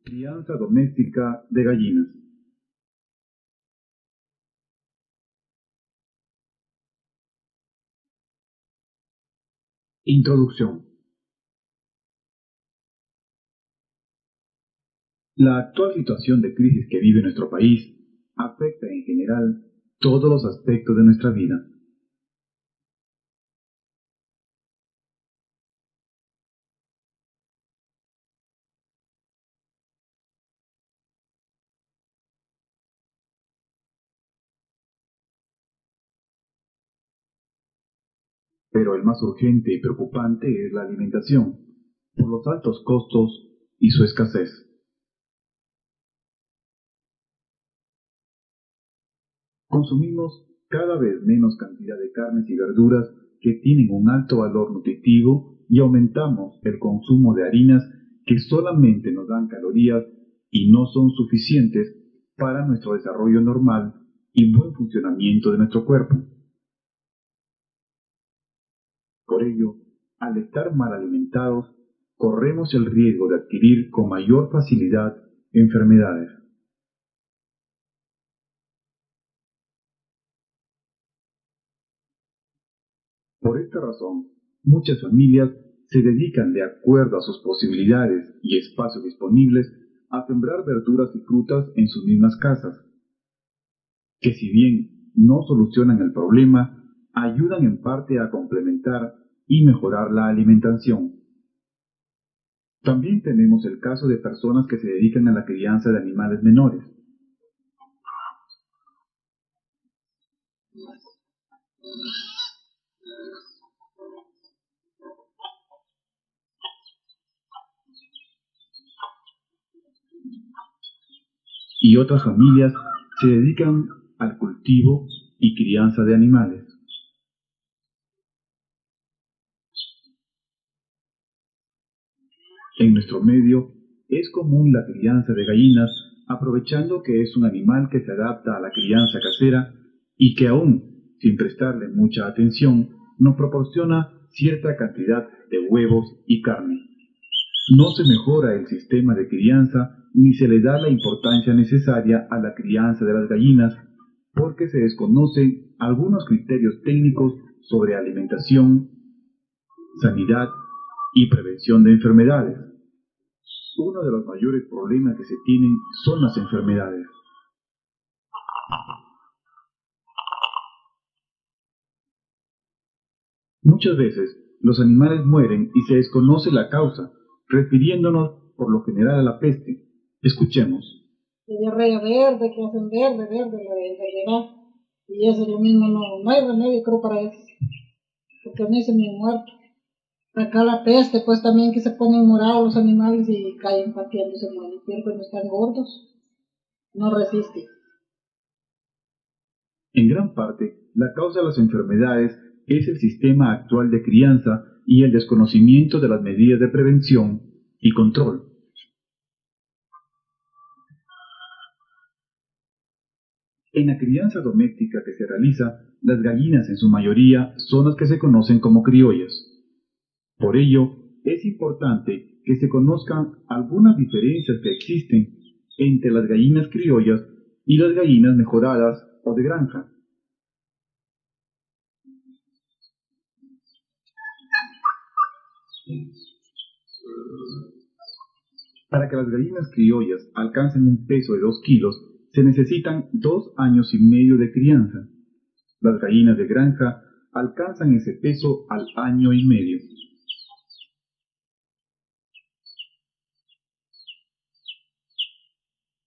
Crianza doméstica de gallinas. Introducción. La actual situación de crisis que vive nuestro país afecta en general todos los aspectos de nuestra vida. Pero el más urgente y preocupante es la alimentación, por los altos costos y su escasez. Consumimos cada vez menos cantidad de carnes y verduras que tienen un alto valor nutritivo y aumentamos el consumo de harinas que solamente nos dan calorías y no son suficientes para nuestro desarrollo normal y buen funcionamiento de nuestro cuerpo. Por ello, al estar mal alimentados, corremos el riesgo de adquirir con mayor facilidad enfermedades. Por esta razón, muchas familias se dedican de acuerdo a sus posibilidades y espacios disponibles a sembrar verduras y frutas en sus mismas casas, que si bien no solucionan el problema, ayudan en parte a complementar y mejorar la alimentación. También tenemos el caso de personas que se dedican a la crianza de animales menores. Y otras familias se dedican al cultivo y crianza de animales. En nuestro medio es común la crianza de gallinas, aprovechando que es un animal que se adapta a la crianza casera y que aún, sin prestarle mucha atención, nos proporciona cierta cantidad de huevos y carne. No se mejora el sistema de crianza ni se le da la importancia necesaria a la crianza de las gallinas porque se desconocen algunos criterios técnicos sobre alimentación, sanidad y prevención de enfermedades. Uno de los mayores problemas que se tienen son las enfermedades. Muchas veces los animales mueren y se desconoce la causa, refiriéndonos por lo general a la peste. Escuchemos. De diarrea verde, que hacen verde la enfermedad. Y eso es lo mismo, no hay remedio creo para eso, porque a mí se me han muerto. Acá la peste, pues también que se ponen morados los animales y caen pateándose en el piel cuando están gordos, no resisten. En gran parte, la causa de las enfermedades es el sistema actual de crianza y el desconocimiento de las medidas de prevención y control. En la crianza doméstica que se realiza, las gallinas en su mayoría son las que se conocen como criollas. Por ello, es importante que se conozcan algunas diferencias que existen entre las gallinas criollas y las gallinas mejoradas o de granja. Para que las gallinas criollas alcancen un peso de 2 kilos, se necesitan 2 años y medio de crianza. Las gallinas de granja alcanzan ese peso al año y medio.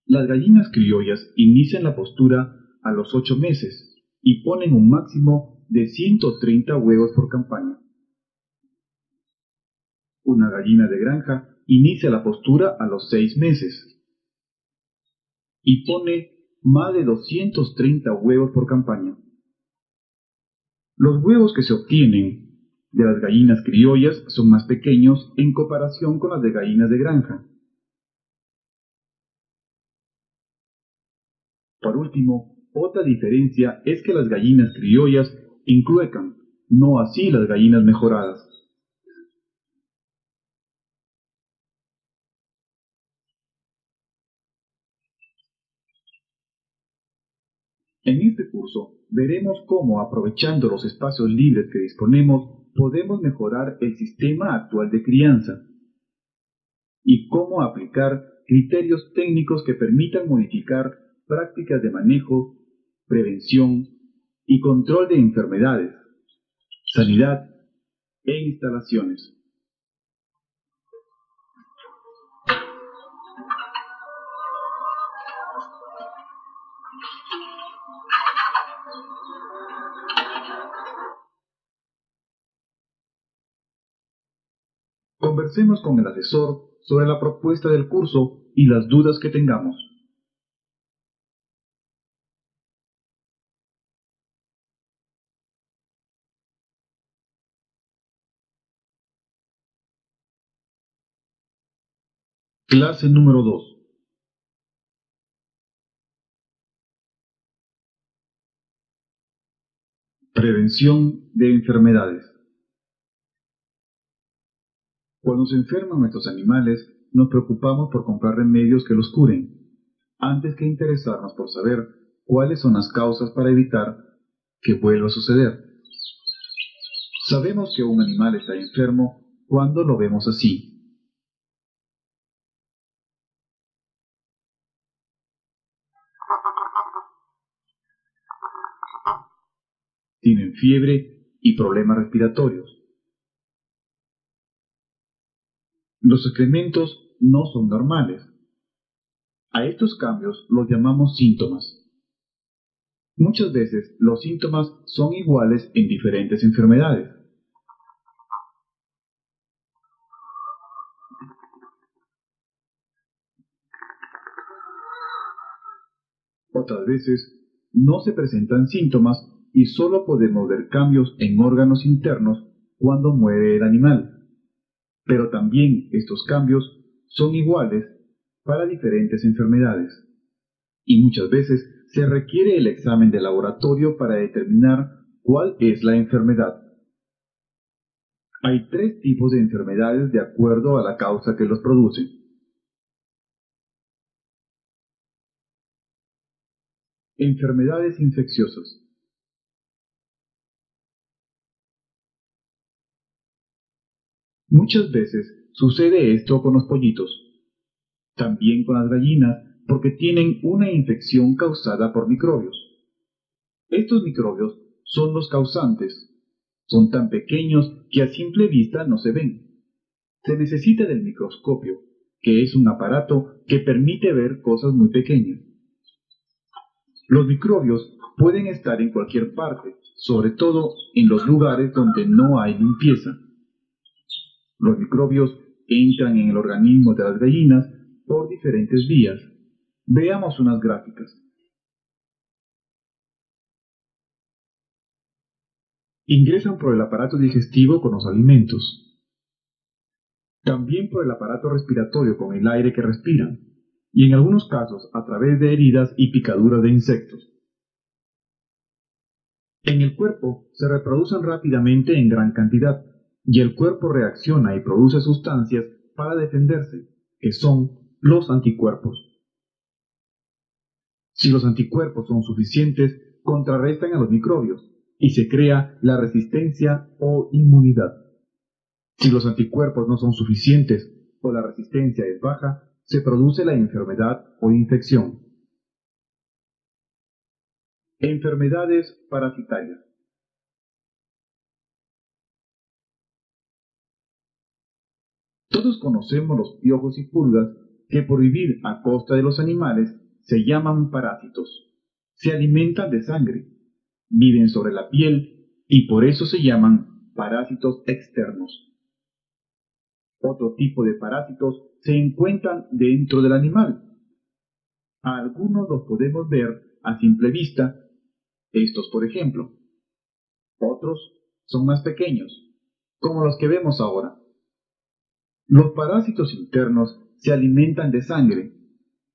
Las gallinas criollas inician la postura a los 8 meses y ponen un máximo de 130 huevos por campaña. Una gallina de granja inicia la postura a los 6 meses y pone más de 230 huevos por campaña. Los huevos que se obtienen de las gallinas criollas son más pequeños en comparación con las de gallinas de granja. Por último, otra diferencia es que las gallinas criollas incluecan, no así las gallinas mejoradas. En este curso veremos cómo, aprovechando los espacios libres que disponemos, podemos mejorar el sistema actual de crianza y cómo aplicar criterios técnicos que permitan modificar prácticas de manejo, prevención y control de enfermedades, sanidad e instalaciones. Conversemos con el asesor sobre la propuesta del curso y las dudas que tengamos. Clase número 2. Prevención de enfermedades. Cuando se enferman nuestros animales, nos preocupamos por comprar remedios que los curen, antes que interesarnos por saber cuáles son las causas para evitar que vuelva a suceder. Sabemos que un animal está enfermo cuando lo vemos así. Tienen fiebre y problemas respiratorios. Los excrementos no son normales. A estos cambios los llamamos síntomas. Muchas veces los síntomas son iguales en diferentes enfermedades. Otras veces no se presentan síntomas y solo podemos ver cambios en órganos internos cuando muere el animal. Pero también estos cambios son iguales para diferentes enfermedades. Y muchas veces se requiere el examen de laboratorio para determinar cuál es la enfermedad. Hay 3 tipos de enfermedades de acuerdo a la causa que los produce. Enfermedades infecciosas. Muchas veces sucede esto con los pollitos, también con las gallinas, porque tienen una infección causada por microbios. Estos microbios son los causantes. Son tan pequeños que a simple vista no se ven. Se necesita del microscopio, que es un aparato que permite ver cosas muy pequeñas. Los microbios pueden estar en cualquier parte, sobre todo en los lugares donde no hay limpieza. Los microbios entran en el organismo de las gallinas por diferentes vías. Veamos unas gráficas. Ingresan por el aparato digestivo con los alimentos. También por el aparato respiratorio con el aire que respiran. Y en algunos casos a través de heridas y picaduras de insectos. En el cuerpo se reproducen rápidamente en gran cantidad y el cuerpo reacciona y produce sustancias para defenderse, que son los anticuerpos. Si los anticuerpos son suficientes, contrarrestan a los microbios y se crea la resistencia o inmunidad. Si los anticuerpos no son suficientes o la resistencia es baja, se produce la enfermedad o infección. Enfermedades parasitarias. Todos conocemos los piojos y pulgas que por vivir a costa de los animales se llaman parásitos. Se alimentan de sangre, viven sobre la piel y por eso se llaman parásitos externos. Otro tipo de parásitos se encuentran dentro del animal. A algunos los podemos ver a simple vista, estos por ejemplo. Otros son más pequeños, como los que vemos ahora. Los parásitos internos se alimentan de sangre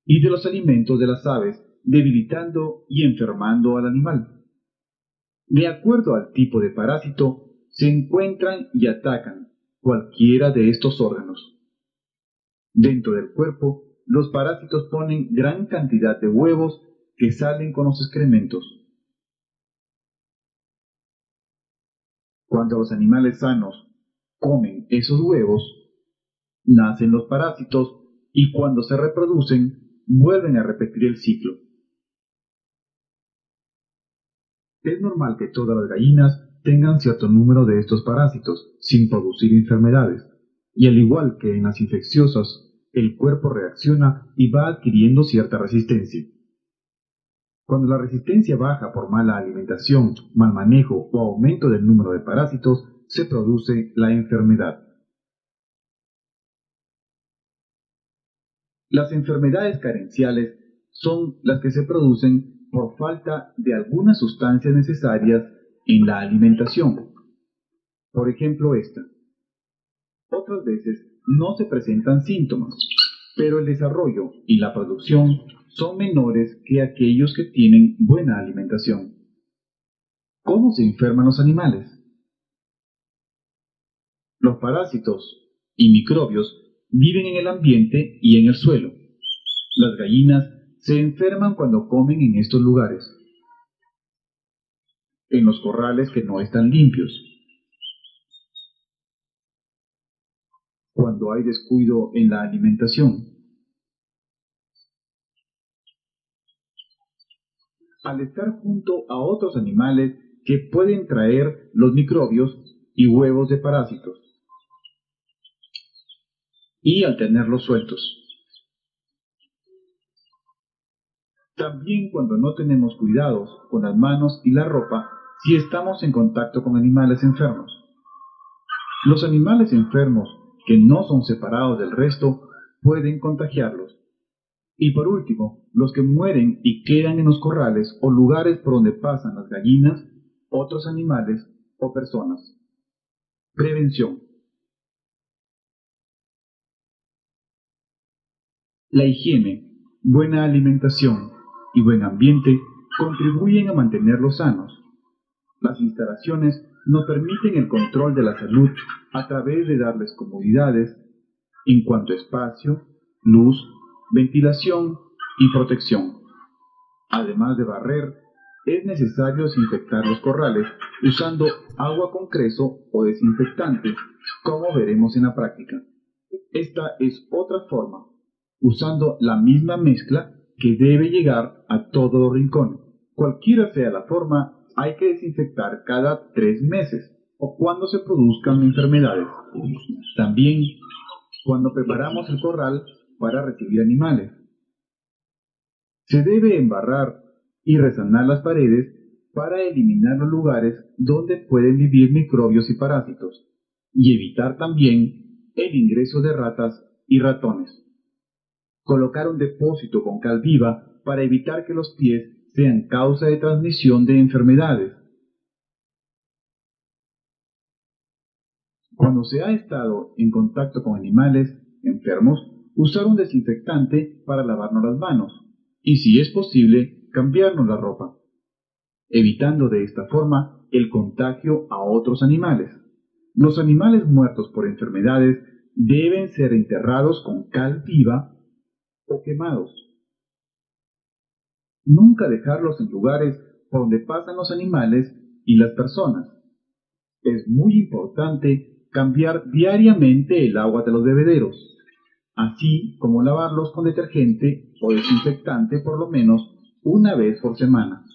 y de los alimentos de las aves, debilitando y enfermando al animal. De acuerdo al tipo de parásito, se encuentran y atacan cualquiera de estos órganos. Dentro del cuerpo, los parásitos ponen gran cantidad de huevos que salen con los excrementos. Cuando los animales sanos comen esos huevos, nacen los parásitos y cuando se reproducen, vuelven a repetir el ciclo. Es normal que todas las gallinas tengan cierto número de estos parásitos sin producir enfermedades, y al igual que en las infecciosas, el cuerpo reacciona y va adquiriendo cierta resistencia. Cuando la resistencia baja por mala alimentación, mal manejo o aumento del número de parásitos, se produce la enfermedad. Las enfermedades carenciales son las que se producen por falta de algunas sustancias necesarias en la alimentación. Por ejemplo, esta. Otras veces no se presentan síntomas, pero el desarrollo y la producción son menores que aquellos que tienen buena alimentación. ¿Cómo se enferman los animales? Los parásitos y microbios viven en el ambiente y en el suelo. Las gallinas se enferman cuando comen en estos lugares, en los corrales que no están limpios, cuando hay descuido en la alimentación, al estar junto a otros animales que pueden traer los microbios y huevos de parásitos, y al tenerlos sueltos. También cuando no tenemos cuidados con las manos y la ropa si estamos en contacto con animales enfermos. Los animales enfermos que no son separados del resto pueden contagiarlos. Y por último, los que mueren y quedan en los corrales o lugares por donde pasan las gallinas, otros animales o personas. Prevención. La higiene, buena alimentación y buen ambiente contribuyen a mantenerlos sanos. Las instalaciones nos permiten el control de la salud a través de darles comodidades en cuanto a espacio, luz, ventilación y protección. Además de barrer, es necesario desinfectar los corrales usando agua con creso o desinfectante, como veremos en la práctica. Esta es otra forma, usando la misma mezcla que debe llegar a todos los rincones. Cualquiera sea la forma, hay que desinfectar cada 3 meses o cuando se produzcan enfermedades. También cuando preparamos el corral para recibir animales. Se debe embarrar y resanar las paredes para eliminar los lugares donde pueden vivir microbios y parásitos y evitar también el ingreso de ratas y ratones. Colocar un depósito con cal viva para evitar que los pies sean causa de transmisión de enfermedades. Cuando se ha estado en contacto con animales enfermos, usar un desinfectante para lavarnos las manos y, si es posible, cambiarnos la ropa, evitando de esta forma el contagio a otros animales. Los animales muertos por enfermedades deben ser enterrados con cal viva o quemados. Nunca dejarlos en lugares por donde pasan los animales y las personas. Es muy importante cambiar diariamente el agua de los bebederos, así como lavarlos con detergente o desinfectante por lo menos una vez por semana,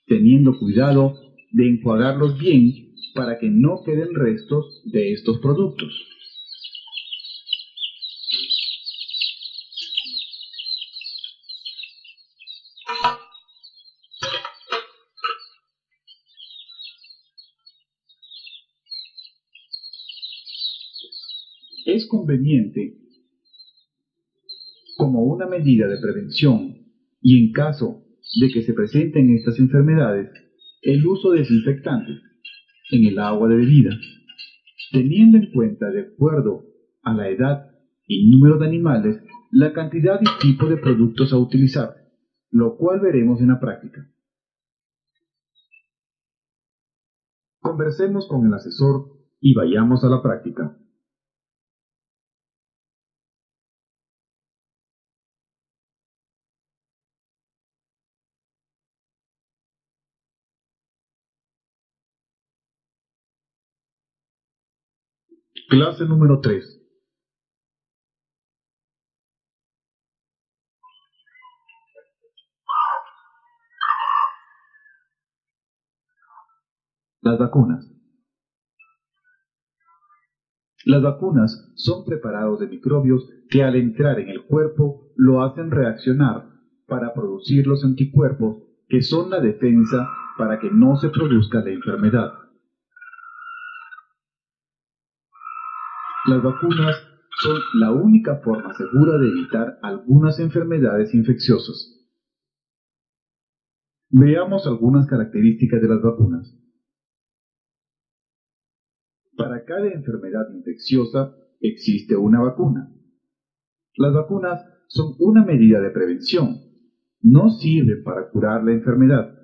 teniendo cuidado de enjuagarlos bien para que no queden restos de estos productos. Es conveniente, como una medida de prevención y en caso de que se presenten estas enfermedades, el uso de desinfectantes en el agua de bebida, teniendo en cuenta, de acuerdo a la edad y número de animales, la cantidad y tipo de productos a utilizar, lo cual veremos en la práctica. Conversemos con el asesor y vayamos a la práctica. Clase número 3. Las vacunas. Las vacunas son preparados de microbios que al entrar en el cuerpo lo hacen reaccionar para producir los anticuerpos que son la defensa para que no se produzca la enfermedad. Las vacunas son la única forma segura de evitar algunas enfermedades infecciosas. Veamos algunas características de las vacunas. Para cada enfermedad infecciosa existe una vacuna. Las vacunas son una medida de prevención. No sirven para curar la enfermedad.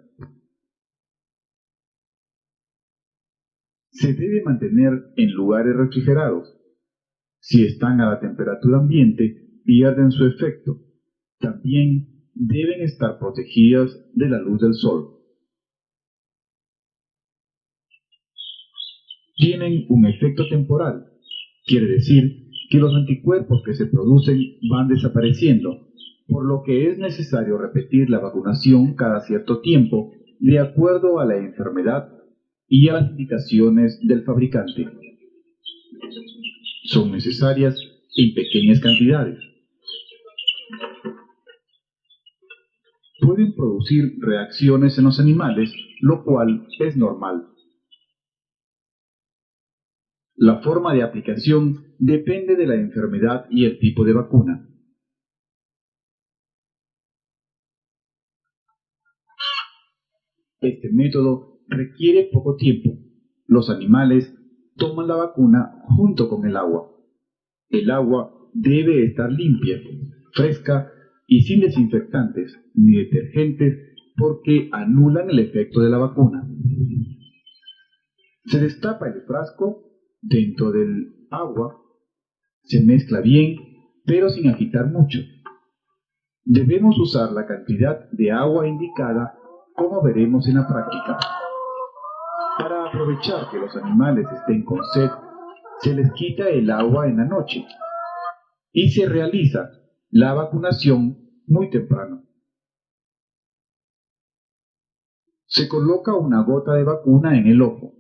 Se debe mantener en lugares refrigerados. Si están a la temperatura ambiente, pierden su efecto. También deben estar protegidas de la luz del sol. Tienen un efecto temporal. Quiere decir que los anticuerpos que se producen van desapareciendo, por lo que es necesario repetir la vacunación cada cierto tiempo, de acuerdo a la enfermedad y a las indicaciones del fabricante. Son necesarias en pequeñas cantidades. Pueden producir reacciones en los animales, lo cual es normal. La forma de aplicación depende de la enfermedad y el tipo de vacuna. Este método requiere poco tiempo. Los animales toman la vacuna junto con el agua. El agua debe estar limpia, fresca y sin desinfectantes ni detergentes porque anulan el efecto de la vacuna. Se destapa el frasco dentro del agua, se mezcla bien, pero sin agitar mucho. Debemos usar la cantidad de agua indicada, como veremos en la práctica. Para aprovechar que los animales estén con sed, se les quita el agua en la noche y se realiza la vacunación muy temprano. Se coloca una gota de vacuna en el ojo.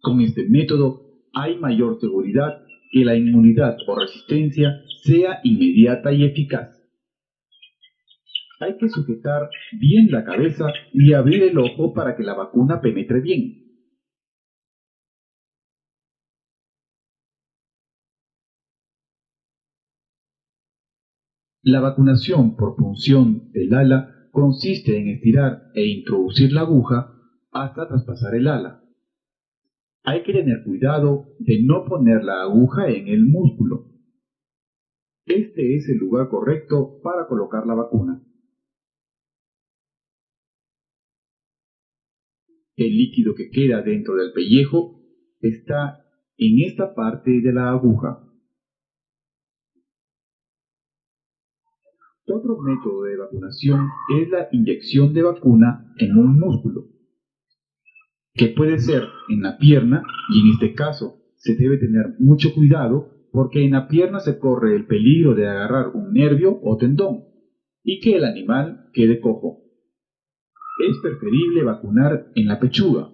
Con este método hay mayor seguridad que la inmunidad o resistencia sea inmediata y eficaz. Hay que sujetar bien la cabeza y abrir el ojo para que la vacuna penetre bien. La vacunación por punción del ala consiste en estirar e introducir la aguja hasta traspasar el ala. Hay que tener cuidado de no poner la aguja en el músculo. Este es el lugar correcto para colocar la vacuna. El líquido que queda dentro del pellejo está en esta parte de la aguja. Otro método de vacunación es la inyección de vacuna en un músculo, que puede ser en la pierna, y en este caso se debe tener mucho cuidado porque en la pierna se corre el peligro de agarrar un nervio o tendón y que el animal quede cojo. Es preferible vacunar en la pechuga,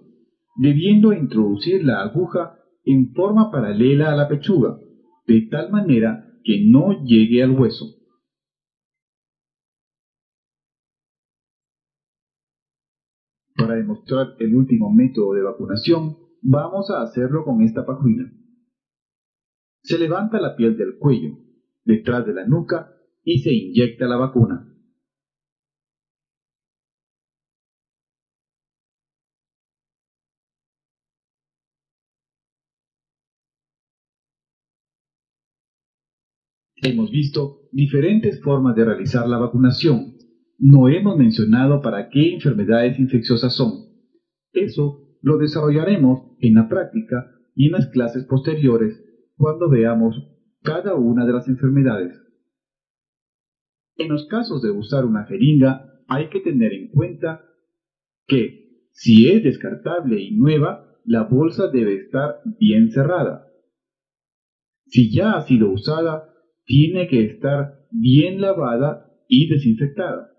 debiendo introducir la aguja en forma paralela a la pechuga, de tal manera que no llegue al hueso. Para demostrar el último método de vacunación, vamos a hacerlo con esta pajuina. Se levanta la piel del cuello, detrás de la nuca, y se inyecta la vacuna. Hemos visto diferentes formas de realizar la vacunación. No hemos mencionado para qué enfermedades infecciosas son. Eso lo desarrollaremos en la práctica y en las clases posteriores cuando veamos cada una de las enfermedades. En los casos de usar una jeringa hay que tener en cuenta que si es descartable y nueva, la bolsa debe estar bien cerrada. Si ya ha sido usada, tiene que estar bien lavada y desinfectada.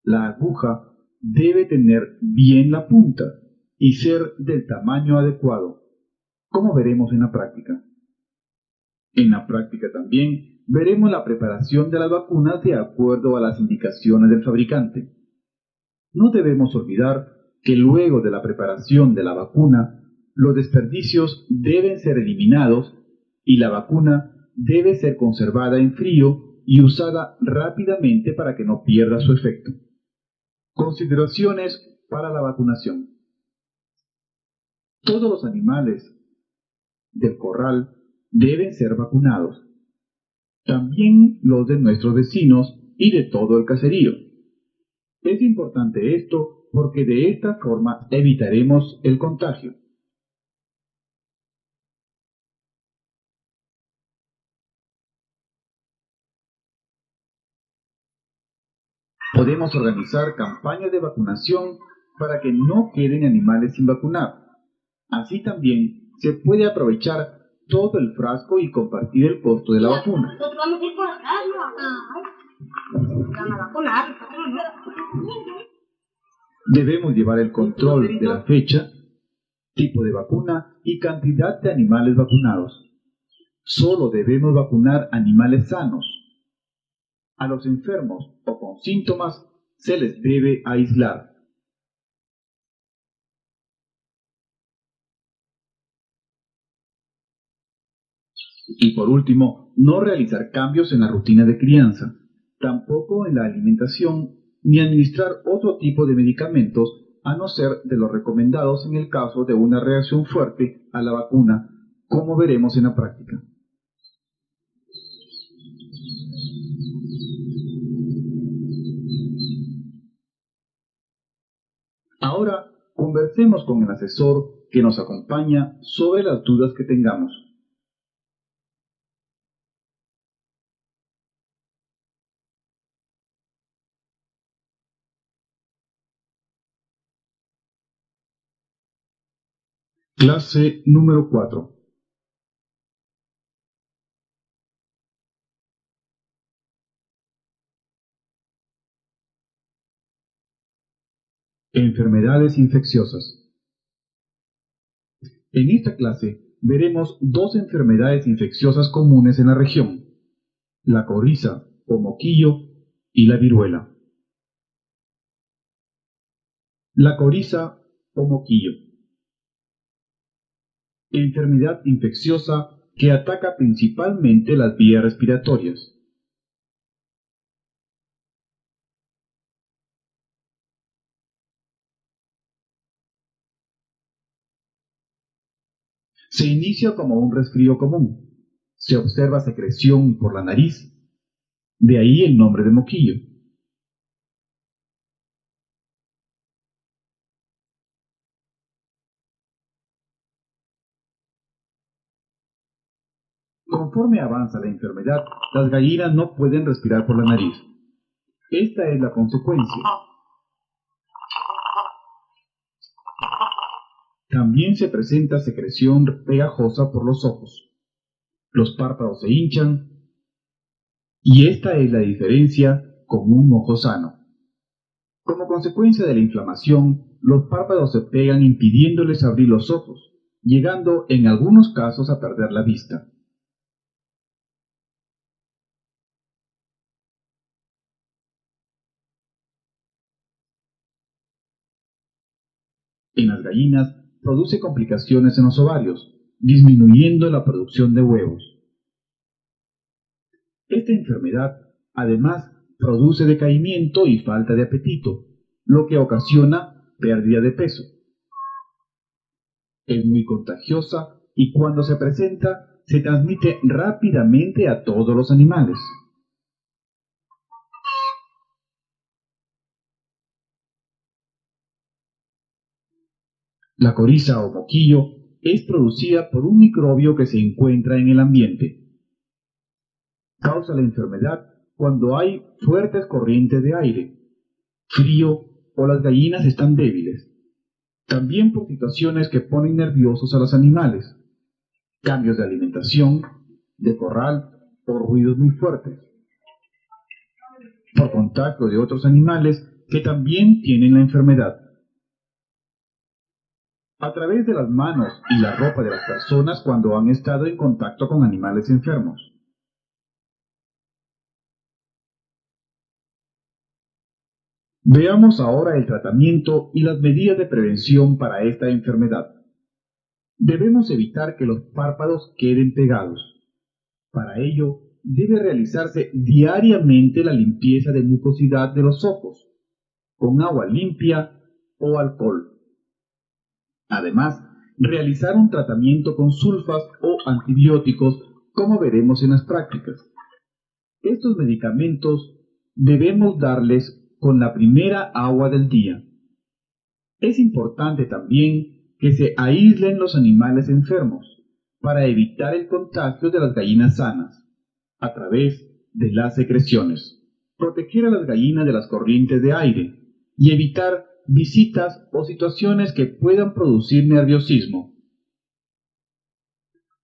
La aguja debe tener bien la punta y ser del tamaño adecuado, como veremos en la práctica. En la práctica también veremos la preparación de las vacunas de acuerdo a las indicaciones del fabricante. No debemos olvidar que luego de la preparación de la vacuna, los desperdicios deben ser eliminados y la vacuna debe ser conservada en frío y usada rápidamente para que no pierda su efecto. Consideraciones para la vacunación. Todos los animales del corral deben ser vacunados, también los de nuestros vecinos y de todo el caserío. Es importante esto porque de esta forma evitaremos el contagio. Podemos organizar campañas de vacunación para que no queden animales sin vacunar. Así también se puede aprovechar todo el frasco y compartir el costo de la vacuna. Nosotros vamos a ir por acá, ¿no? Van a vacunar. Debemos llevar el control de la fecha, tipo de vacuna y cantidad de animales vacunados. Solo debemos vacunar animales sanos. A los enfermos o con síntomas se les debe aislar. Y por último, no realizar cambios en la rutina de crianza, tampoco en la alimentación, ni administrar otro tipo de medicamentos a no ser de los recomendados en el caso de una reacción fuerte a la vacuna, como veremos en la práctica. Ahora conversemos con el asesor que nos acompaña sobre las dudas que tengamos. Clase número 4. Enfermedades infecciosas. En esta clase veremos dos enfermedades infecciosas comunes en la región: la coriza o moquillo y la viruela. La coriza o moquillo. Enfermedad infecciosa que ataca principalmente las vías respiratorias. Se inicia como un resfrío común. Se observa secreción por la nariz, de ahí el nombre de moquillo. Conforme avanza la enfermedad, las gallinas no pueden respirar por la nariz. Esta es la consecuencia. También se presenta secreción pegajosa por los ojos. Los párpados se hinchan y esta es la diferencia con un ojo sano. Como consecuencia de la inflamación, los párpados se pegan impidiéndoles abrir los ojos, llegando en algunos casos a perder la vista. En las gallinas produce complicaciones en los ovarios, disminuyendo la producción de huevos. Esta enfermedad, además, produce decaimiento y falta de apetito, lo que ocasiona pérdida de peso. Es muy contagiosa y cuando se presenta, se transmite rápidamente a todos los animales. La coriza o moquillo es producida por un microbio que se encuentra en el ambiente. Causa la enfermedad cuando hay fuertes corrientes de aire, frío o las gallinas están débiles. También por situaciones que ponen nerviosos a los animales, cambios de alimentación, de corral o ruidos muy fuertes, por contacto de otros animales que también tienen la enfermedad, a través de las manos y la ropa de las personas cuando han estado en contacto con animales enfermos. Veamos ahora el tratamiento y las medidas de prevención para esta enfermedad. Debemos evitar que los párpados queden pegados. Para ello, debe realizarse diariamente la limpieza de mucosidad de los ojos, con agua limpia o alcohol. Además, realizar un tratamiento con sulfas o antibióticos, como veremos en las prácticas. Estos medicamentos debemos darles con la primera agua del día. Es importante también que se aíslen los animales enfermos para evitar el contagio de las gallinas sanas a través de las secreciones. Proteger a las gallinas de las corrientes de aire y evitar visitas o situaciones que puedan producir nerviosismo.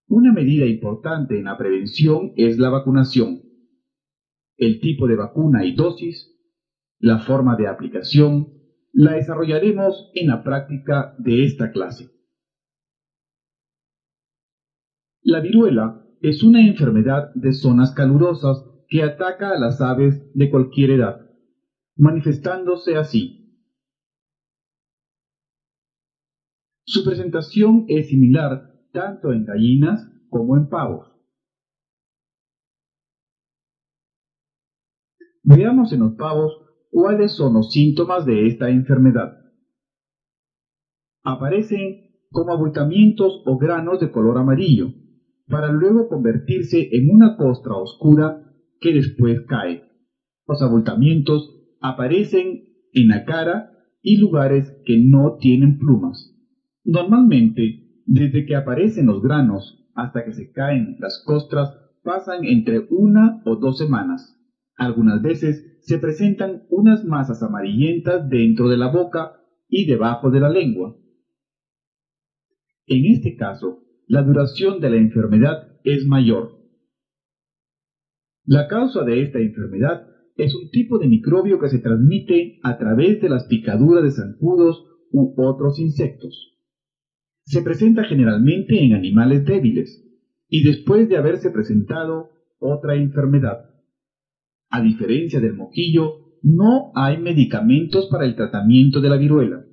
Una medida importante en la prevención es la vacunación. El tipo de vacuna y dosis, la forma de aplicación, la desarrollaremos en la práctica de esta clase. La viruela es una enfermedad de zonas calurosas que ataca a las aves de cualquier edad, manifestándose así. Su presentación es similar tanto en gallinas como en pavos. Veamos en los pavos cuáles son los síntomas de esta enfermedad. Aparecen como abultamientos o granos de color amarillo, para luego convertirse en una costra oscura que después cae. Los abultamientos aparecen en la cara y lugares que no tienen plumas. Normalmente, desde que aparecen los granos hasta que se caen las costras, pasan entre 1 o 2 semanas. Algunas veces se presentan unas masas amarillentas dentro de la boca y debajo de la lengua. En este caso, la duración de la enfermedad es mayor. La causa de esta enfermedad es un tipo de microbio que se transmite a través de las picaduras de zancudos u otros insectos. Se presenta generalmente en animales débiles y después de haberse presentado otra enfermedad. A diferencia del moquillo, no hay medicamentos para el tratamiento de la viruela.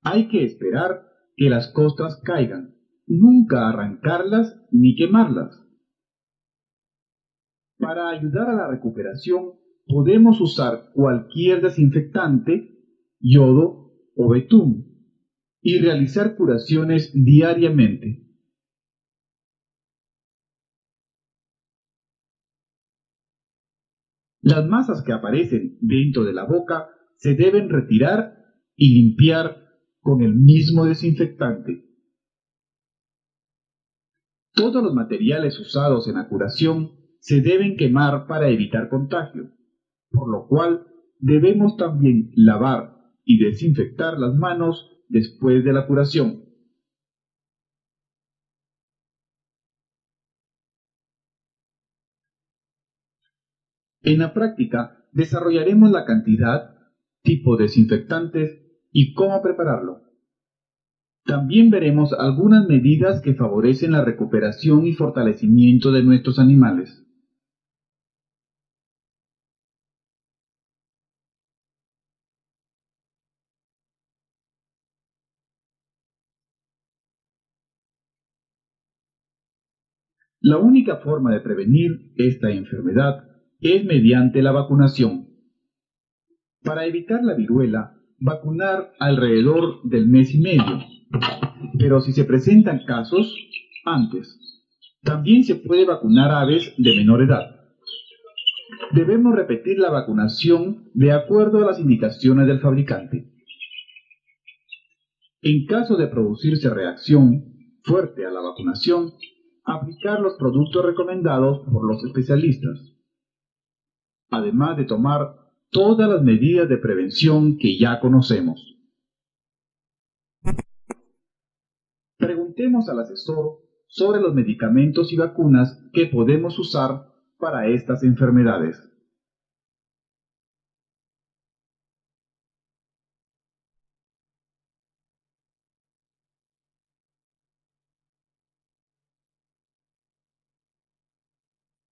Hay que esperar que las costras caigan, nunca arrancarlas ni quemarlas. Para ayudar a la recuperación, podemos usar cualquier desinfectante, yodo o betún, y realizar curaciones diariamente. Las masas que aparecen dentro de la boca se deben retirar y limpiar con el mismo desinfectante. Todos los materiales usados en la curación se deben quemar para evitar contagio, por lo cual debemos también lavar y desinfectar las manos después de la curación. En la práctica desarrollaremos la cantidad, tipo de desinfectantes y cómo prepararlo. También veremos algunas medidas que favorecen la recuperación y fortalecimiento de nuestros animales. La única forma de prevenir esta enfermedad es mediante la vacunación. Para evitar la viruela, vacunar alrededor del mes y medio, pero si se presentan casos, antes. También se puede vacunar a aves de menor edad. Debemos repetir la vacunación de acuerdo a las indicaciones del fabricante. En caso de producirse reacción fuerte a la vacunación, aplicar los productos recomendados por los especialistas, además de tomar todas las medidas de prevención que ya conocemos. preguntemos al asesor sobre los medicamentos y vacunas que podemos usar para estas enfermedades.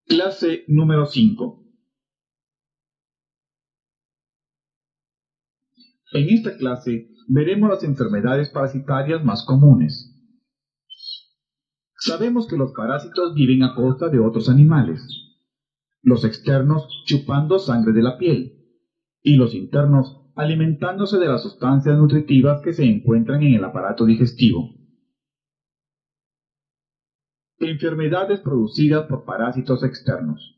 Clase número 5. En esta clase veremos las enfermedades parasitarias más comunes. Sabemos que los parásitos viven a costa de otros animales, los externos chupando sangre de la piel y los internos alimentándose de las sustancias nutritivas que se encuentran en el aparato digestivo. Enfermedades producidas por parásitos externos.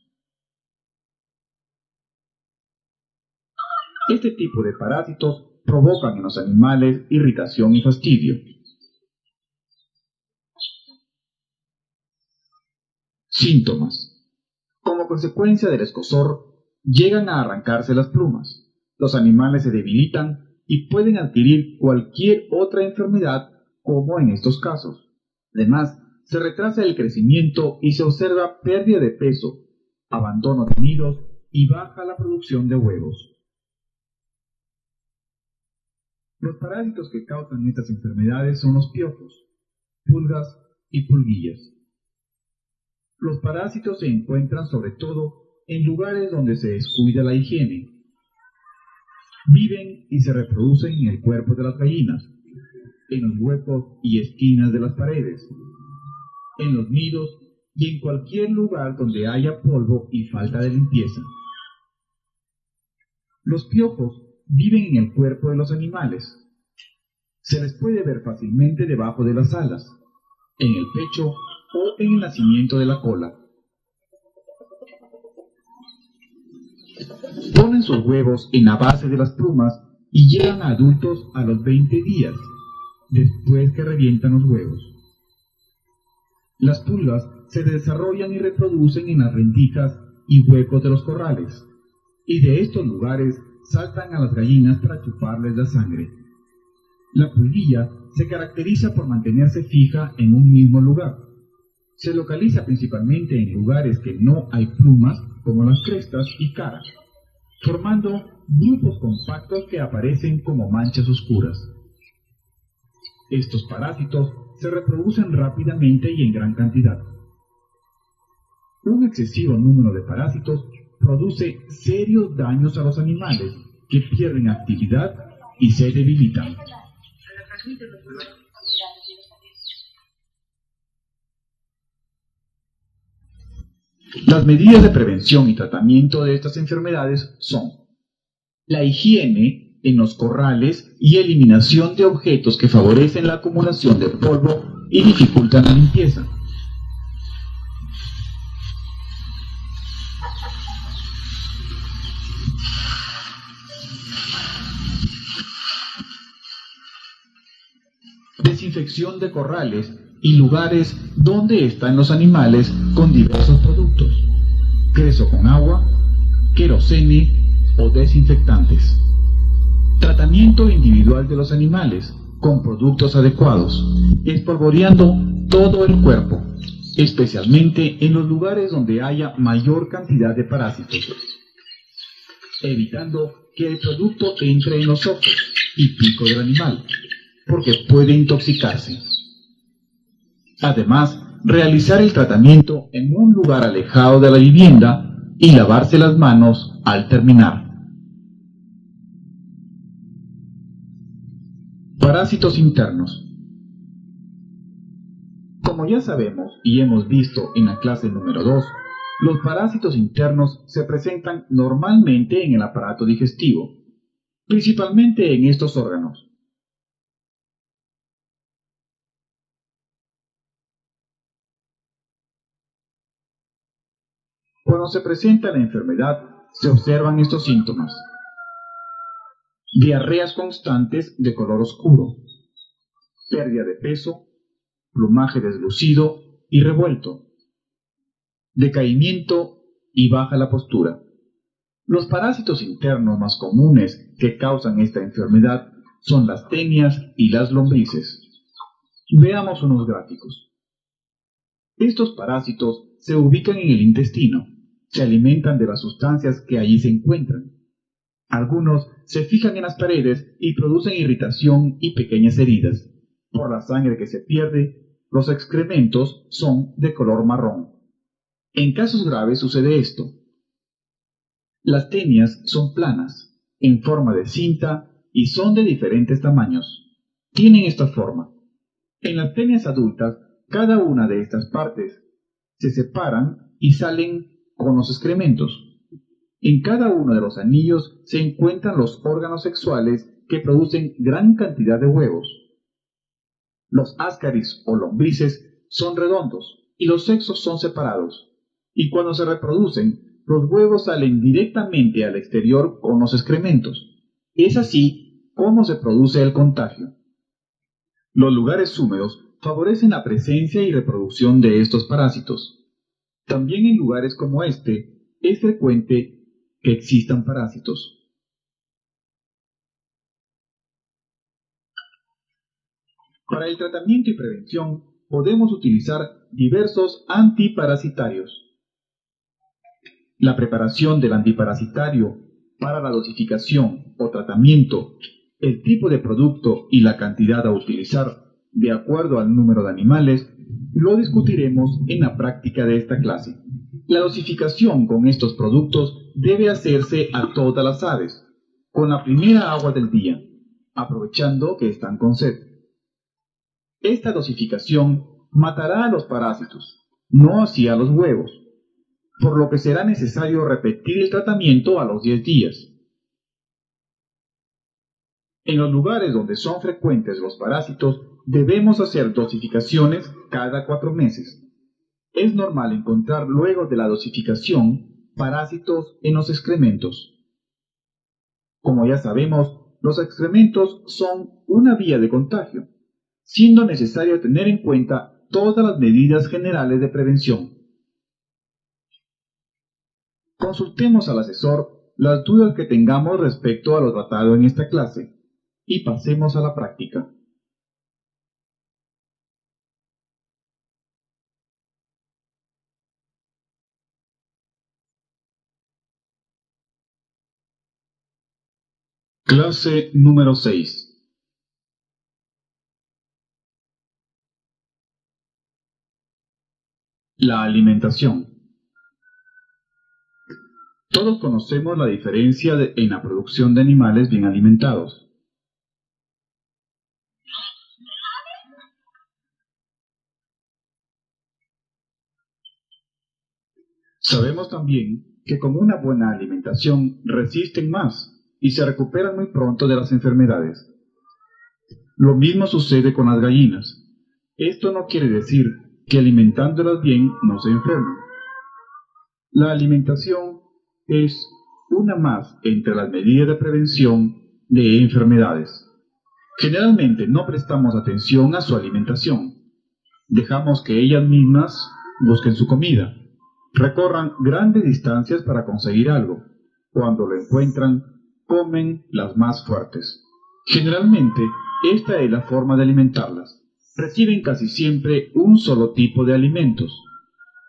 Este tipo de parásitos provocan en los animales irritación y fastidio. Síntomas. Como consecuencia del escozor, llegan a arrancarse las plumas. Los animales se debilitan y pueden adquirir cualquier otra enfermedad, como en estos casos. Además, se retrasa el crecimiento y se observa pérdida de peso, abandono de nidos y baja la producción de huevos. Los parásitos que causan estas enfermedades son los piojos, pulgas y pulguillas. Los parásitos se encuentran sobre todo en lugares donde se descuida la higiene. Viven y se reproducen en el cuerpo de las gallinas, en los huecos y esquinas de las paredes, en los nidos y en cualquier lugar donde haya polvo y falta de limpieza. Los piojos viven en el cuerpo de los animales. Se les puede ver fácilmente debajo de las alas, en el pecho o en el nacimiento de la cola. Ponen sus huevos en la base de las plumas y llegan a adultos a los 20 días, después que revientan los huevos. Las pulgas se desarrollan y reproducen en las rendijas y huecos de los corrales, y de estos lugares saltan a las gallinas para chuparles la sangre. La pulguilla se caracteriza por mantenerse fija en un mismo lugar. Se localiza principalmente en lugares que no hay plumas, como las crestas y cara, formando grupos compactos que aparecen como manchas oscuras. Estos parásitos se reproducen rápidamente y en gran cantidad. Un excesivo número de parásitos produce serios daños a los animales, que pierden actividad y se debilitan. Las medidas de prevención y tratamiento de estas enfermedades son la higiene en los corrales y eliminación de objetos que favorecen la acumulación de polvo y dificultan la limpieza. Desinfección de corrales y lugares donde están los animales con diversos productos, queso con agua, querosene o desinfectantes. Tratamiento individual de los animales con productos adecuados, espolvoreando todo el cuerpo, especialmente en los lugares donde haya mayor cantidad de parásitos, evitando que el producto entre en los ojos y pico del animal, porque puede intoxicarse. Además, realizar el tratamiento en un lugar alejado de la vivienda y lavarse las manos al terminar. Parásitos internos. Como ya sabemos y hemos visto en la clase número 2, los parásitos internos se presentan normalmente en el aparato digestivo, principalmente en estos órganos. Cuando se presenta la enfermedad, se observan estos síntomas: diarreas constantes de color oscuro, pérdida de peso, plumaje deslucido y revuelto, decaimiento y baja la postura. Los parásitos internos más comunes que causan esta enfermedad son las tenias y las lombrices. Veamos unos gráficos. Estos parásitos se ubican en el intestino, se alimentan de las sustancias que allí se encuentran. Algunos se fijan en las paredes y producen irritación y pequeñas heridas. Por la sangre que se pierde, los excrementos son de color marrón. En casos graves sucede esto. Las tenias son planas, en forma de cinta y son de diferentes tamaños. Tienen esta forma. En las tenias adultas, cada una de estas partes se separan y salen con los excrementos. En cada uno de los anillos se encuentran los órganos sexuales que producen gran cantidad de huevos. Los ascaris o lombrices son redondos y los sexos son separados. Y cuando se reproducen, los huevos salen directamente al exterior con los excrementos. Es así como se produce el contagio. Los lugares húmedos favorecen la presencia y reproducción de estos parásitos. También en lugares como este es frecuente que existan parásitos. Para el tratamiento y prevención podemos utilizar diversos antiparasitarios. La preparación del antiparasitario para la dosificación o tratamiento, el tipo de producto y la cantidad a utilizar de acuerdo al número de animales, lo discutiremos en la práctica de esta clase. La dosificación con estos productos debe hacerse a todas las aves, con la primera agua del día, aprovechando que están con sed. Esta dosificación matará a los parásitos, no así a los huevos, por lo que será necesario repetir el tratamiento a los 10 días. En los lugares donde son frecuentes los parásitos, debemos hacer dosificaciones cada 4 meses. Es normal encontrar luego de la dosificación parásitos en los excrementos. Como ya sabemos, los excrementos son una vía de contagio, siendo necesario tener en cuenta todas las medidas generales de prevención. Consultemos al asesor las dudas que tengamos respecto a lo tratado en esta clase y pasemos a la práctica. Clase número 6. La alimentación. Todos conocemos la diferencia en la producción de animales bien alimentados. Sabemos también que con una buena alimentación resisten más y se recuperan muy pronto de las enfermedades. Lo mismo sucede con las gallinas. Esto no quiere decir que alimentándolas bien no se enfermen. La alimentación es una más entre las medidas de prevención de enfermedades. Generalmente no prestamos atención a su alimentación. Dejamos que ellas mismas busquen su comida. Recorran grandes distancias para conseguir algo. Cuando lo encuentran, comen las más fuertes. Generalmente, esta es la forma de alimentarlas. Reciben casi siempre un solo tipo de alimentos.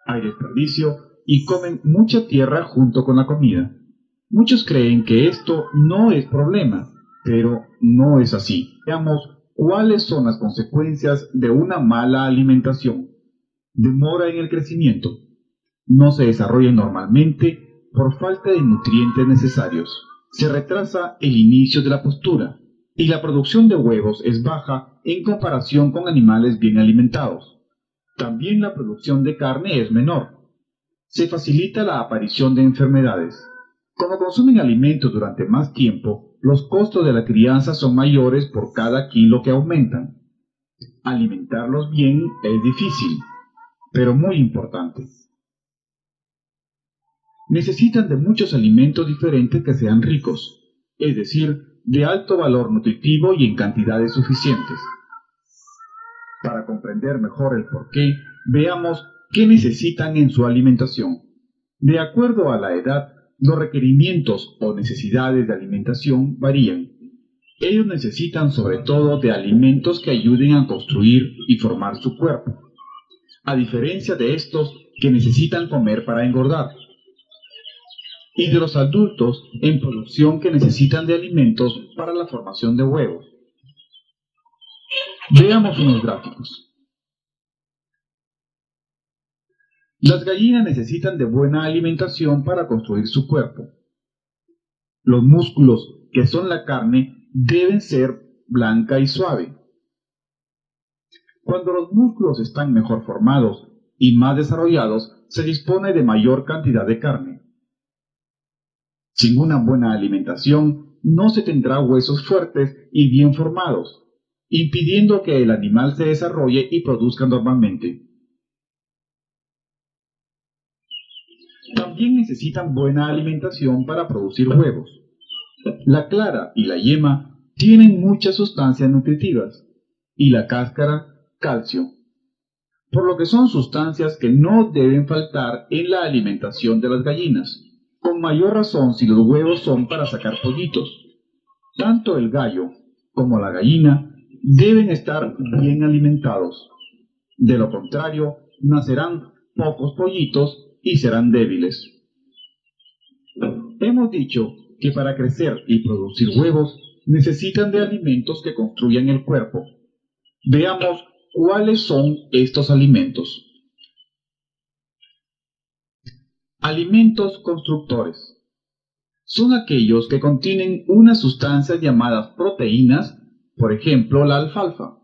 Hay desperdicio y comen mucha tierra junto con la comida. Muchos creen que esto no es problema, pero no es así. Veamos cuáles son las consecuencias de una mala alimentación. Demora en el crecimiento. No se desarrollan normalmente por falta de nutrientes necesarios. Se retrasa el inicio de la postura y la producción de huevos es baja en comparación con animales bien alimentados. También la producción de carne es menor. Se facilita la aparición de enfermedades. Como consumen alimentos durante más tiempo, los costos de la crianza son mayores por cada kilo que aumentan. Alimentarlos bien es difícil, pero muy importante. Necesitan de muchos alimentos diferentes que sean ricos, es decir, de alto valor nutritivo y en cantidades suficientes. Para comprender mejor el porqué, veamos qué necesitan en su alimentación. De acuerdo a la edad, los requerimientos o necesidades de alimentación varían. Ellos necesitan sobre todo de alimentos que ayuden a construir y formar su cuerpo, a diferencia de estos que necesitan comer para engordar, y de los adultos en producción que necesitan de alimentos para la formación de huevos. Veamos unos gráficos. Las gallinas necesitan de buena alimentación para construir su cuerpo. Los músculos, que son la carne, deben ser blanca y suave. Cuando los músculos están mejor formados y más desarrollados, se dispone de mayor cantidad de carne. Sin una buena alimentación, no se tendrá huesos fuertes y bien formados, impidiendo que el animal se desarrolle y produzca normalmente. También necesitan buena alimentación para producir huevos. La clara y la yema tienen muchas sustancias nutritivas y la cáscara calcio, por lo que son sustancias que no deben faltar en la alimentación de las gallinas, con mayor razón si los huevos son para sacar pollitos. Tanto el gallo como la gallina deben estar bien alimentados. De lo contrario, nacerán pocos pollitos y serán débiles. Hemos dicho que para crecer y producir huevos necesitan de alimentos que construyan el cuerpo. Veamos cuáles son estos alimentos. Alimentos constructores. Son aquellos que contienen unas sustancias llamadas proteínas, por ejemplo la alfalfa.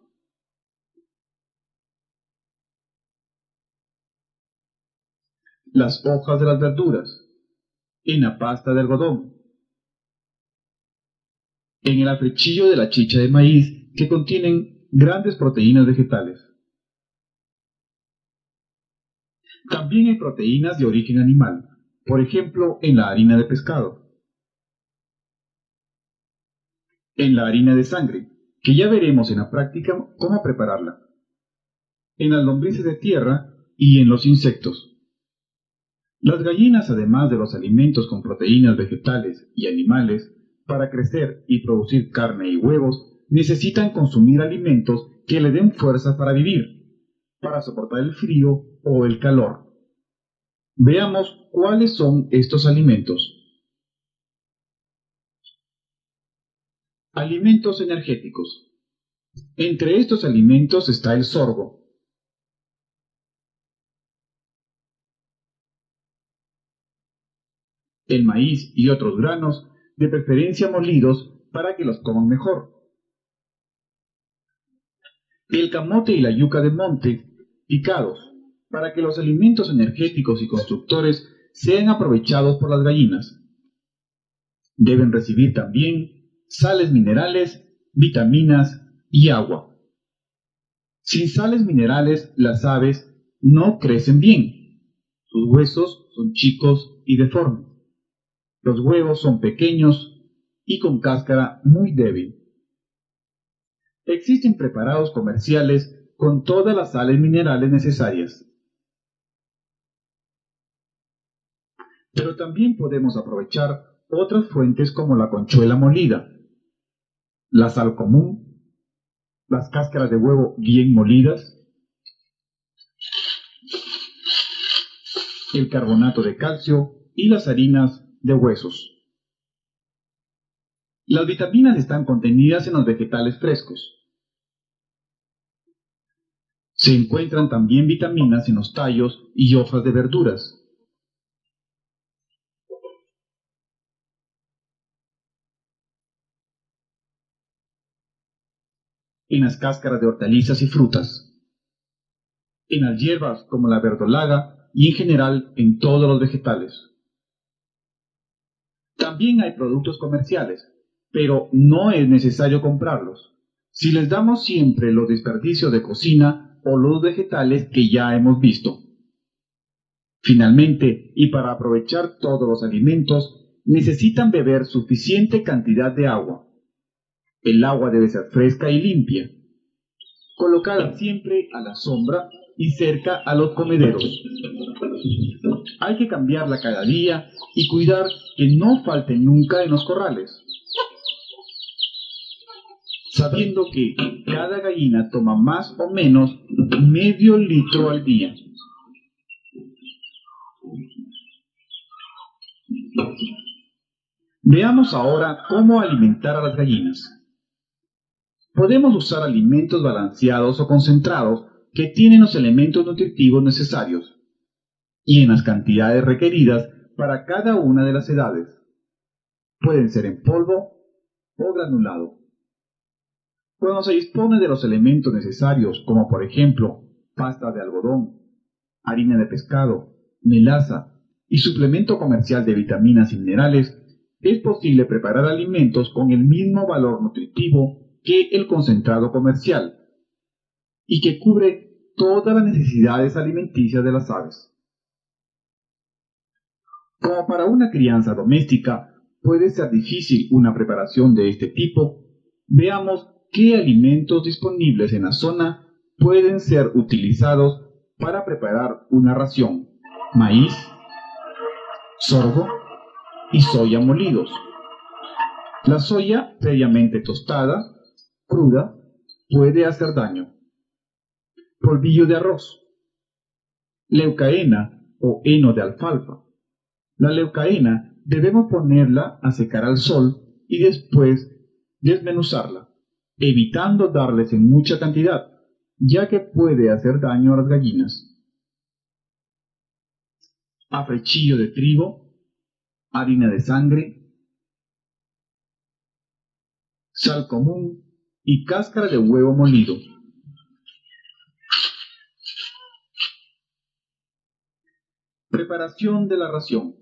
Las hojas de las verduras, en la pasta de algodón, en el afrechillo de la chicha de maíz, que contienen grandes proteínas vegetales. También hay proteínas de origen animal, por ejemplo en la harina de pescado, en la harina de sangre, que ya veremos en la práctica cómo prepararla, en las lombrices de tierra y en los insectos. Las gallinas, además de los alimentos con proteínas vegetales y animales, para crecer y producir carne y huevos, necesitan consumir alimentos que le den fuerza para vivir, para soportar el frío o el calor. Veamos cuáles son estos alimentos. Alimentos energéticos. Entre estos alimentos está el sorgo, el maíz y otros granos, de preferencia molidos para que los coman mejor. El camote y la yuca de monte, picados, para que los alimentos energéticos y constructores sean aprovechados por las gallinas. Deben recibir también sales minerales, vitaminas y agua. Sin sales minerales, las aves no crecen bien. Sus huesos son chicos y deformes. Los huevos son pequeños y con cáscara muy débil. Existen preparados comerciales con todas las sales minerales necesarias. Pero también podemos aprovechar otras fuentes como la conchuela molida, la sal común, las cáscaras de huevo bien molidas, el carbonato de calcio y las harinas de huesos. Las vitaminas están contenidas en los vegetales frescos. Se encuentran también vitaminas en los tallos y hojas de verduras. En las cáscaras de hortalizas y frutas, en las hierbas como la verdolaga y en general en todos los vegetales. También hay productos comerciales, pero no es necesario comprarlos, si les damos siempre los desperdicios de cocina o los vegetales que ya hemos visto. Finalmente, y para aprovechar todos los alimentos, necesitan beber suficiente cantidad de agua. El agua debe ser fresca y limpia, colocada siempre a la sombra y cerca a los comederos. Hay que cambiarla cada día y cuidar que no falte nunca en los corrales. sabiendo que cada gallina toma más o menos medio litro al día. Veamos ahora cómo alimentar a las gallinas. Podemos usar alimentos balanceados o concentrados que tienen los elementos nutritivos necesarios y en las cantidades requeridas para cada una de las edades. Pueden ser en polvo o granulado. Cuando se dispone de los elementos necesarios, como por ejemplo pasta de algodón, harina de pescado, melaza y suplemento comercial de vitaminas y minerales, es posible preparar alimentos con el mismo valor nutritivo que el concentrado comercial y que cubre todas las necesidades alimenticias de las aves. Como para una crianza doméstica puede ser difícil una preparación de este tipo, veamos qué alimentos disponibles en la zona pueden ser utilizados para preparar una ración: maíz, sorgo y soya molidos. La soya previamente tostada, cruda, puede hacer daño. Polvillo de arroz, leucaena o heno de alfalfa. La leucaena debemos ponerla a secar al sol y después desmenuzarla, evitando darles en mucha cantidad, ya que puede hacer daño a las gallinas. Afrechillo de trigo, harina de sangre, sal común y cáscara de huevo molido. Preparación de la ración.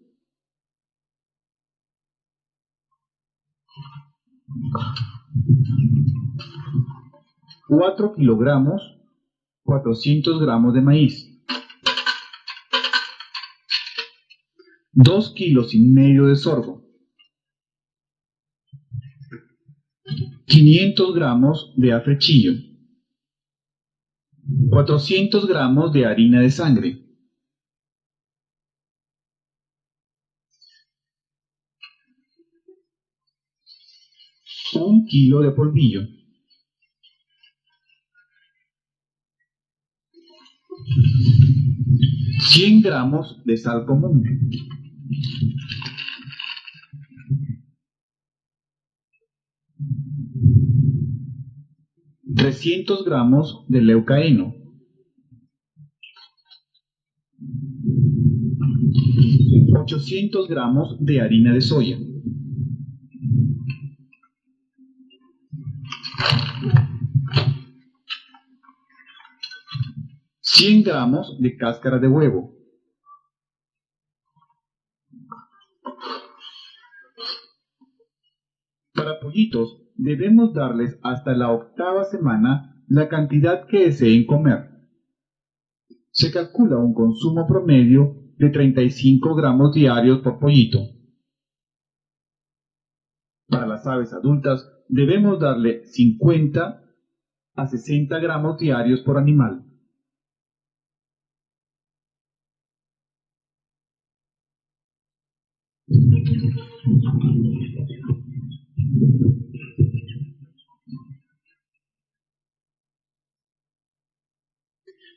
4 kilogramos, 400 gramos de maíz, 2,5 kilos de sorgo, 500 gramos de afrechillo, 400 gramos de harina de sangre, 1 kilo de polvillo, 100 gramos de sal común, 300 gramos de leucaeno, 800 gramos de harina de soya, 100 gramos de cáscara de huevo, para pollitos debemos darles hasta la 8ª semana la cantidad que deseen comer. Se calcula un consumo promedio de 35 gramos diarios por pollito. Para las aves adultas debemos darle 50 a 60 gramos diarios por animal.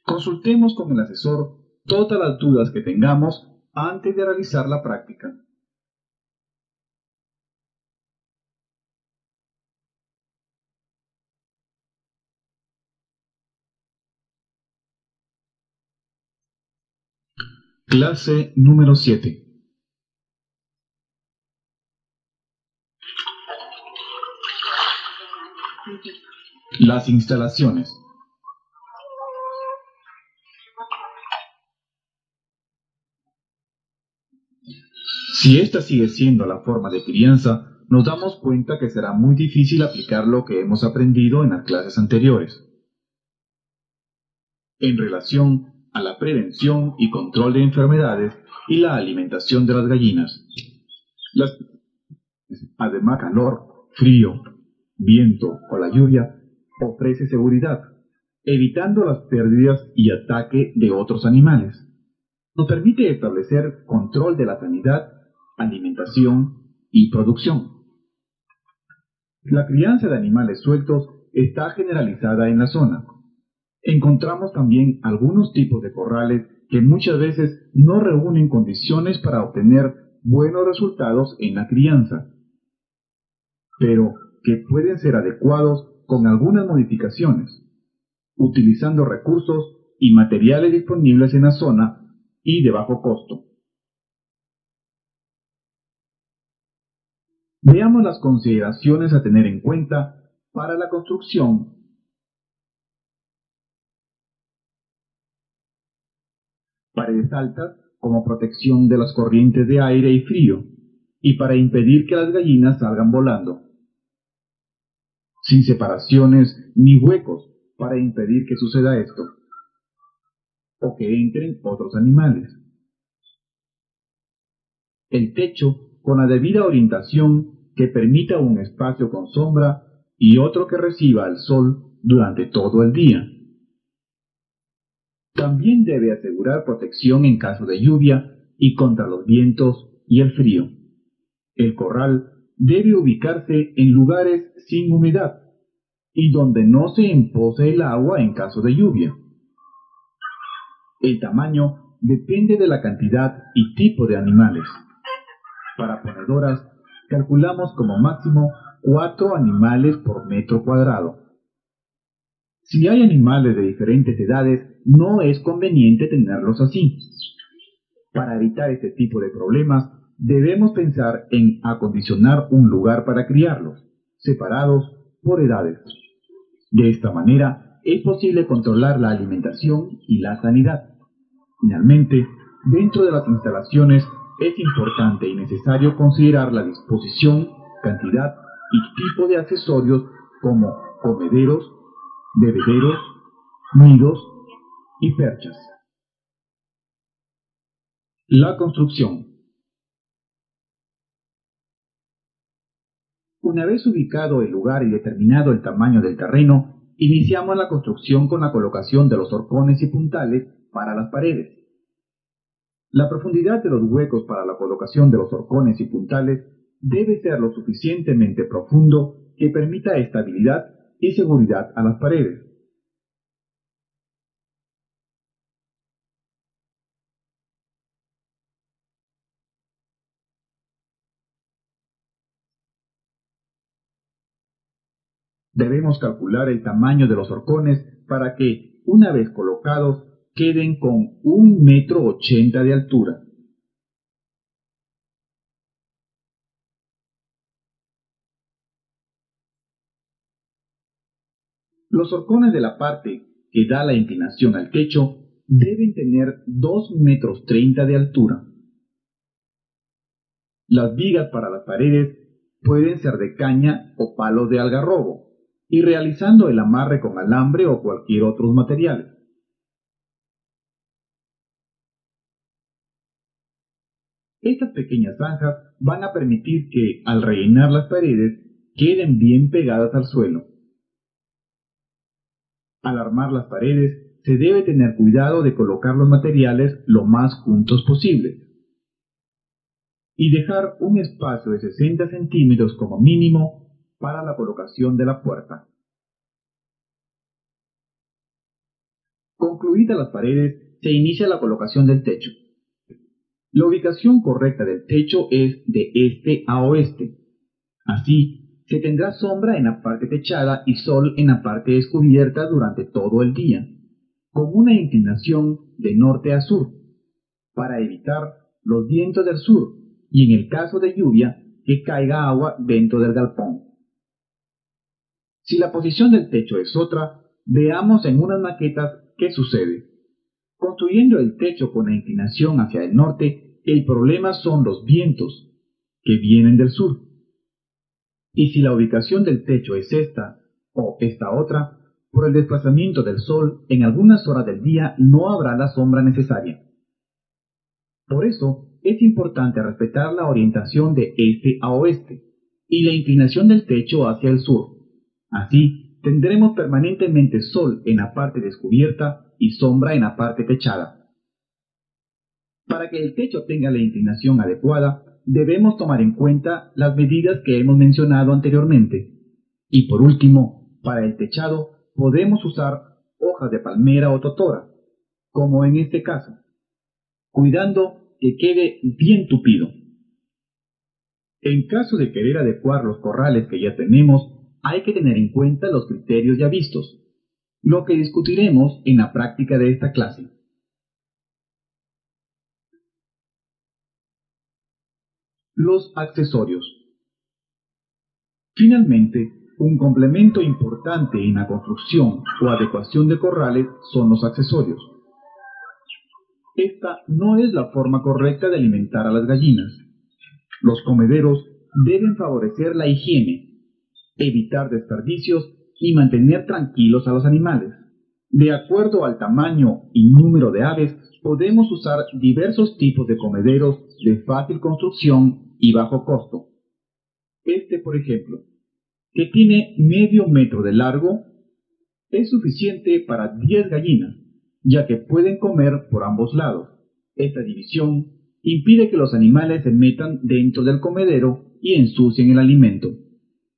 Consultemos con el asesor todas las dudas que tengamos antes de realizar la práctica. Clase número 7. Las instalaciones. Si esta sigue siendo la forma de crianza, nos damos cuenta que será muy difícil aplicar lo que hemos aprendido en las clases anteriores en relación a la prevención y control de enfermedades y la alimentación de las gallinas. Además, calor, frío, viento o la lluvia ofrece seguridad, evitando las pérdidas y ataque de otros animales. Nos permite establecer control de la sanidad, alimentación y producción. La crianza de animales sueltos está generalizada en la zona. Encontramos también algunos tipos de corrales que muchas veces no reúnen condiciones para obtener buenos resultados en la crianza, pero que pueden ser adecuados con algunas modificaciones, utilizando recursos y materiales disponibles en la zona y de bajo costo. Veamos las consideraciones a tener en cuenta para la construcción. Paredes altas como protección de las corrientes de aire y frío y para impedir que las gallinas salgan volando. Sin separaciones ni huecos para impedir que suceda esto o que entren otros animales. El techo con la debida orientación que permita un espacio con sombra y otro que reciba el sol durante todo el día. También debe asegurar protección en caso de lluvia y contra los vientos y el frío. El corral debe ubicarse en lugares sin humedad y donde no se empose el agua en caso de lluvia. El tamaño depende de la cantidad y tipo de animales. Para ponedoras, calculamos como máximo 4 animales por metro cuadrado. Si hay animales de diferentes edades, no es conveniente tenerlos así. Para evitar este tipo de problemas, debemos pensar en acondicionar un lugar para criarlos, separados por edades. De esta manera, es posible controlar la alimentación y la sanidad. Finalmente, dentro de las instalaciones es importante y necesario considerar la disposición, cantidad y tipo de accesorios como comederos, bebederos, nidos y perchas. La construcción. Una vez ubicado el lugar y determinado el tamaño del terreno, iniciamos la construcción con la colocación de los horcones y puntales para las paredes. La profundidad de los huecos para la colocación de los horcones y puntales debe ser lo suficientemente profundo que permita estabilidad y seguridad a las paredes. Debemos calcular el tamaño de los horcones para que, una vez colocados, queden con 1,80 m de altura. Los horcones de la parte que da la inclinación al techo deben tener 2,30 m de altura. Las vigas para las paredes pueden ser de caña o palos de algarrobo, y realizando el amarre con alambre o cualquier otros materiales. Estas pequeñas zanjas van a permitir que, al rellenar las paredes, queden bien pegadas al suelo. Al armar las paredes, se debe tener cuidado de colocar los materiales lo más juntos posible y dejar un espacio de 60 centímetros como mínimo para la colocación de la puerta. Concluidas las paredes, se inicia la colocación del techo. La ubicación correcta del techo es de este a oeste. Así, se tendrá sombra en la parte techada y sol en la parte descubierta durante todo el día, con una inclinación de norte a sur, para evitar los vientos del sur y, en el caso de lluvia, que caiga agua dentro del galpón. Si la posición del techo es otra, veamos en unas maquetas qué sucede. Construyendo el techo con la inclinación hacia el norte, el problema son los vientos, que vienen del sur. Y si la ubicación del techo es esta o esta otra, por el desplazamiento del sol, en algunas horas del día no habrá la sombra necesaria. Por eso, es importante respetar la orientación de este a oeste y la inclinación del techo hacia el sur. Así, tendremos permanentemente sol en la parte descubierta y sombra en la parte techada. Para que el techo tenga la inclinación adecuada, debemos tomar en cuenta las medidas que hemos mencionado anteriormente. Y por último, para el techado podemos usar hojas de palmera o totora, como en este caso, cuidando que quede bien tupido. En caso de querer adecuar los corrales que ya tenemos, hay que tener en cuenta los criterios ya vistos, lo que discutiremos en la práctica de esta clase. Los accesorios. Finalmente, un complemento importante en la construcción o adecuación de corrales son los accesorios. Esta no es la forma correcta de alimentar a las gallinas. Los comederos deben favorecer la higiene, evitar desperdicios y mantener tranquilos a los animales. De acuerdo al tamaño y número de aves, podemos usar diversos tipos de comederos de fácil construcción y bajo costo. Este, por ejemplo, que tiene medio metro de largo, es suficiente para 10 gallinas, ya que pueden comer por ambos lados. Esta división impide que los animales se metan dentro del comedero y ensucien el alimento.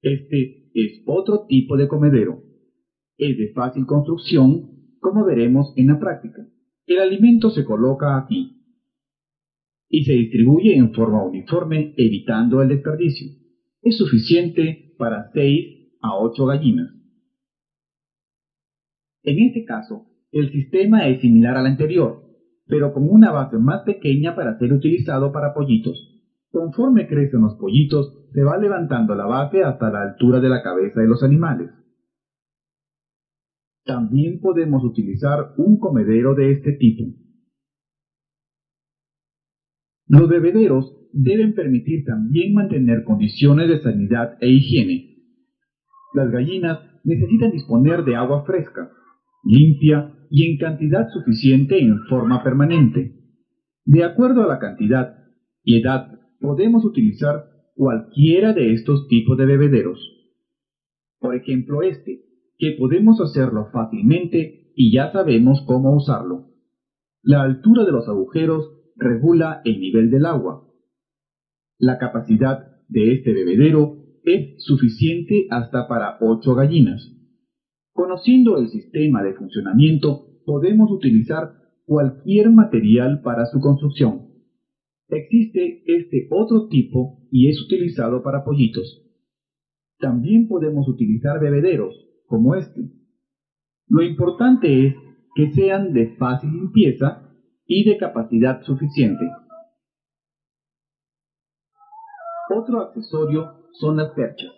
Este es otro tipo de comedero. Es de fácil construcción, como veremos en la práctica. El alimento se coloca aquí y se distribuye en forma uniforme, evitando el desperdicio. Es suficiente para 6 a 8 gallinas. En este caso, el sistema es similar al anterior, pero con una base más pequeña para ser utilizado para pollitos. Conforme crecen los pollitos, se va levantando la base hasta la altura de la cabeza de los animales. También podemos utilizar un comedero de este tipo. Los bebederos deben permitir también mantener condiciones de sanidad e higiene. Las gallinas necesitan disponer de agua fresca, limpia y en cantidad suficiente en forma permanente. De acuerdo a la cantidad y edad, podemos utilizar cualquiera de estos tipos de bebederos. Por ejemplo, que podemos hacerlo fácilmente y ya sabemos cómo usarlo. La altura de los agujeros regula el nivel del agua. La capacidad de este bebedero es suficiente hasta para 8 gallinas. Conociendo el sistema de funcionamiento, podemos utilizar cualquier material para su construcción. Existe este otro tipo y es utilizado para pollitos. También podemos utilizar bebederos, como este. Lo importante es que sean de fácil limpieza y de capacidad suficiente. Otro accesorio son las perchas.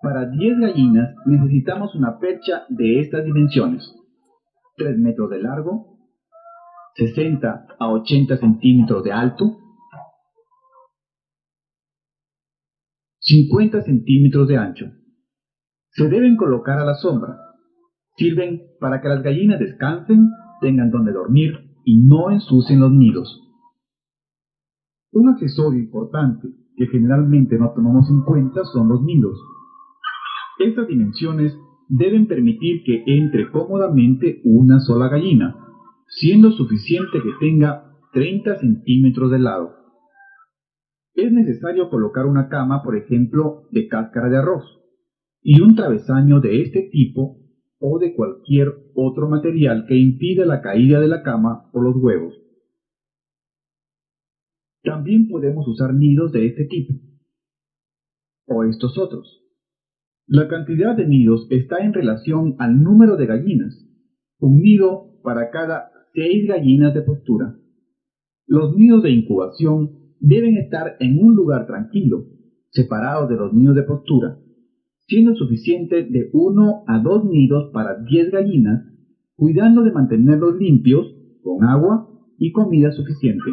Para 10 gallinas necesitamos una percha de estas dimensiones: 3 metros de largo, 60 a 80 centímetros de alto, 50 centímetros de ancho. Se deben colocar a la sombra. Sirven para que las gallinas descansen, tengan donde dormir y no ensucien los nidos. Un accesorio importante que generalmente no tomamos en cuenta son los nidos. Estas dimensiones deben permitir que entre cómodamente una sola gallina, siendo suficiente que tenga 30 centímetros de lado. Es necesario colocar una cama, por ejemplo, de cáscara de arroz, y un travesaño de este tipo o de cualquier otro material que impida la caída de la cama o los huevos. También podemos usar nidos de este tipo, o estos otros. La cantidad de nidos está en relación al número de gallinas, un nido para cada 6 gallinas de postura. Los nidos de incubación deben estar en un lugar tranquilo, separados de los nidos de postura, siendo suficiente de 1 a 2 nidos para 10 gallinas, cuidando de mantenerlos limpios, con agua y comida suficiente.